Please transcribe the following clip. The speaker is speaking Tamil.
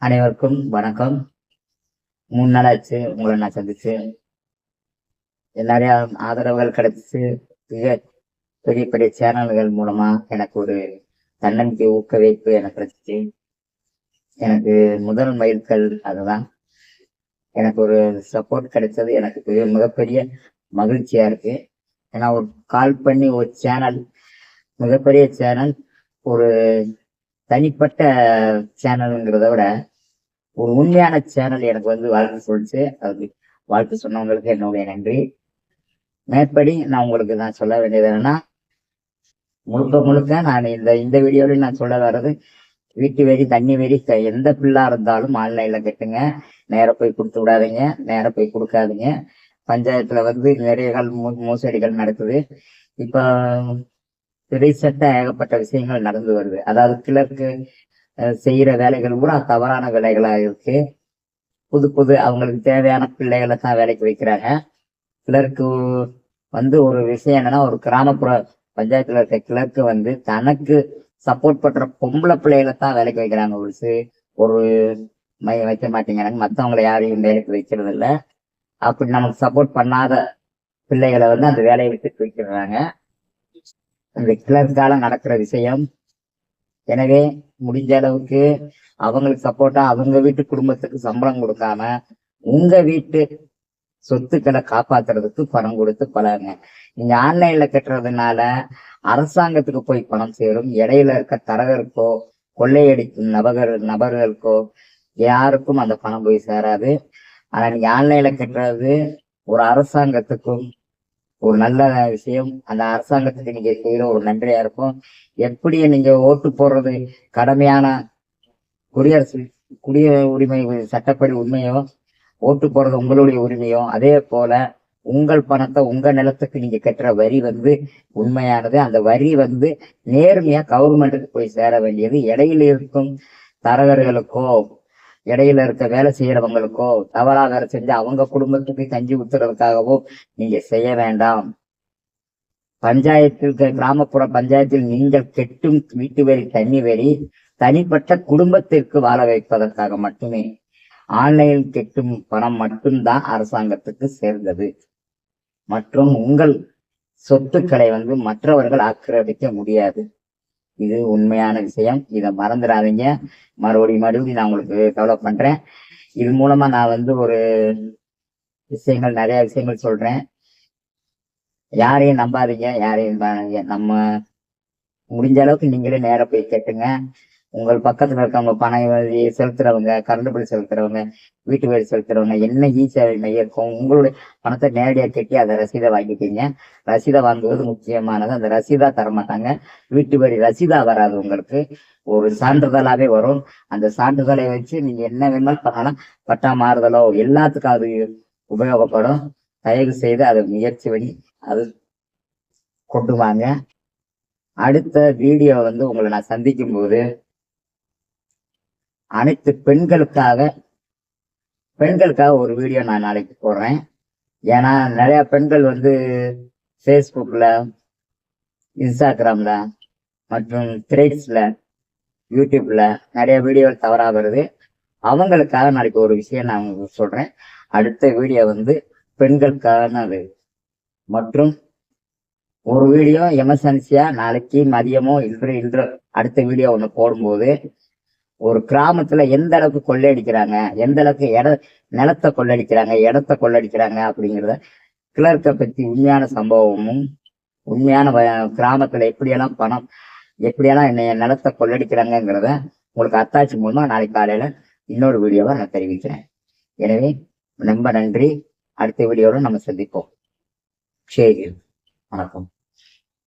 அனைவருக்கும் வணக்கம். 3 நாள் ஆச்சு உங்களை நான் சந்திச்சு. நிறைய ஆதரவுகள் கிடைச்சிச்சு. மிக பெரிய பெரிய சேனல்கள் மூலமா எனக்கு ஒரு தன்னம்பிக்கை ஊக்குவிப்பு எனக்கு கிடைச்சிச்சு. எனக்கு முதல் மைல்கல் அதுதான். எனக்கு ஒரு சப்போர்ட் கிடைச்சது எனக்கு மிகப்பெரிய மகிழ்ச்சியா இருக்கு. ஏன்னா ஒரு கால் பண்ணி ஒரு சேனல், மிகப்பெரிய சேனல், ஒரு தனிப்பட்ட சேனலுங்கிறத விட ஒரு உண்மையான சேனல் எனக்கு வாழ்த்து சொல்லிச்சு. அது வாழ்த்து சொன்னவங்களுக்கு என்னுடைய நன்றி. மேற்படி நான் உங்களுக்கு நான் சொல்ல வேண்டியது என்னன்னா, முழுக்க முழுக்க நான் இந்த வீடியோவில் நான் சொல்ல வர்றது, வீட்டு வெறி தண்ணி வெறி எந்த பிள்ளா இருந்தாலும் ஆன்லைன்ல கட்டுங்க. நேர போய் கொடுத்து விடாதீங்க, நேர போய் கொடுக்காதீங்க. பஞ்சாயத்துல நிறைய மோசடிகள் நடக்குது. இப்ப ரீசெண்டா ஏகப்பட்ட விஷயங்கள் நடந்து வருது. அதாவது கிளர்க்கு செய்யற வேலைகள் கூட தவறான வேலைகளா இருக்கு. புது அவங்களுக்கு தேவையான பிள்ளைகளை தான் வேலைக்கு வைக்கிறாங்க. கிளர்க்கு ஒரு விஷயம் என்னன்னா, ஒரு கிராமப்புற பஞ்சாயத்துல இருக்க கிளர்க்கு தனக்கு சப்போர்ட் பண்ற பொம்பளை பிள்ளைகளை தான் வேலைக்கு வைக்கிறாங்க. ஒரு வைக்க மாட்டேங்கிறாங்க. மற்றவங்களை யாரையும் வேலைக்கு வைக்கிறது இல்லை. அப்படி நமக்கு சப்போர்ட் பண்ணாத பிள்ளைகளை அந்த வேலையை விட்டு வைக்கிறாங்க. இந்த கிளர்க்கால நடக்கிற விஷயம். எனவே முடிஞ்ச அளவுக்கு அவங்களுக்கு சப்போர்ட்டா அவங்க வீட்டு குடும்பத்துக்கு சம்பளம் கொடுக்காம உங்க வீட்டு சொத்துக்களை காப்பாத்துறதுக்கு பணம் கொடுத்து பழகுங்க. நீங்க ஆன்லைன்ல கட்டுறதுனால அரசாங்கத்துக்கு போய் பணம் சேரும். இடையில இருக்க தரகருக்கோ கொள்ளையடிக்கும் நபர்களுக்கோ யாருக்கும் அந்த பணம் போய் சேராது. ஆனா நீங்க ஆன்லைன்ல கட்டுறது ஒரு அரசாங்கத்துக்கும் ஒரு நல்ல விஷயம். அந்த அரசாங்கத்துக்கு நீங்க செய்யற ஒரு நன்றியா இருக்கும். எப்படி நீங்க ஓட்டு போடுறது கடமையான குடிய உரிமை சட்டப்படி உண்மையோ, ஓட்டு போடுறது உங்களுடைய உரிமையோ, அதே போல உங்கள் பணத்தை உங்க நிலத்துக்கு நீங்க கட்டுற வரி உண்மையானது. அந்த வரி நேர்மையா கவர்மெண்ட்டுக்கு போய் சேர வேண்டியது. இடையில இருக்கும் தரகர்களுக்கோ இடையில இருக்க வேலை செய்யறவங்களுக்கோ தவறா வேலை செஞ்சு அவங்க குடும்பத்துக்கு கஞ்சி ஊத்துறதுக்காகவோ நீங்க செய்ய வேண்டாம். கிராமப்புற பஞ்சாயத்தில் நீங்கள் கெட்டும் வீட்டு வரி தண்ணி வரி தனிப்பட்ட குடும்பத்திற்கு வாழ வைப்பதற்காக மட்டுமே. ஆன்லைன் கெட்டும் பணம் மட்டும்தான் அரசாங்கத்துக்கு சேர்ந்தது. மற்றும் உங்கள் சொத்துக்களை மற்றவர்கள் ஆக்கிரமிக்க முடியாது. இது உண்மையான விஷயம். இதை மறந்துடாதீங்க. மறுபடியும் நான் உங்களுக்கு டெவலப் பண்றேன். இது மூலமா நான் ஒரு நிறைய விஷயங்கள் சொல்றேன். யாரையும் நம்பாதீங்க, யாரையும் நம்ம முடிஞ்ச அளவுக்கு நீங்களே நேர போய் கேட்டுங்க. உங்கள் பக்கத்துல இருக்கவங்க பணம் செலுத்துறவங்க, கரண்ட் பில் செலுத்துறவங்க, வீட்டு வரி செலுத்துறவங்க, என்ன சேவை மையம் இருக்கும், உங்களுடைய பணத்தை நேரடியாக கட்டி அதை ரசீதை வாங்கிட்டீங்க. ரசீதை வாங்குவது முக்கியமானது. அந்த ரசீதா தரமாட்டாங்க. வீட்டு வரி ரசீதா வராது, உங்களுக்கு ஒரு சான்றிதழாவே வரும். அந்த சான்றிதழை வச்சு நீங்க என்ன வேணாலும் பண்ணலாம். பட்டா மாறுதலோ எல்லாத்துக்கும் அது உபயோகப்படும். தயவு செய்து அதை முயற்சி பண்ணி அது கொண்டு வாங்க. அடுத்த வீடியோ உங்களை நான் சந்திக்கும் போது அனைத்து பெண்களுக்காக ஒரு வீடியோ நான் நாளைக்கு போடுறேன். ஏன்னா நிறைய பெண்கள் ஃபேஸ்புக்ல, இன்ஸ்டாகிராம்ல மற்றும் த்ரெட்ஸ்ல, யூடியூப்ல நிறைய வீடியோ தவறா வருது. அவங்களுக்காக நாளைக்கு ஒரு விஷயம் நான் சொல்றேன். அடுத்த வீடியோ பெண்களுக்கானது. மற்றும் ஒரு வீடியோ எமர்ஜென்சியா நாளைக்கு மதியமோ இன்று அடுத்த வீடியோ ஒண்ணு போடும்போது ஒரு கிராமத்துல எந்த அளவுக்கு கொள்ளையடிக்கிறாங்க, எந்த அளவுக்கு நிலத்தை கொள்ளடிக்கிறாங்க, இடத்தை கொள்ளடிக்கிறாங்க அப்படிங்கிறத கிளர்க்கை பத்தி உண்மையான சம்பவமும், உண்மையான கிராமத்துல எப்படியெல்லாம் நிலத்தை கொள்ளடிக்கிறாங்கிறத உங்களுக்கு அத்தாட்சி மூலமா நாளைக்கு காலையில இன்னொரு வீடியோவை நான் தெரிவிக்கிறேன். எனவே ரொம்ப நன்றி. அடுத்த வீடியோவில் நம்ம சந்திப்போம். சரி, வணக்கம்.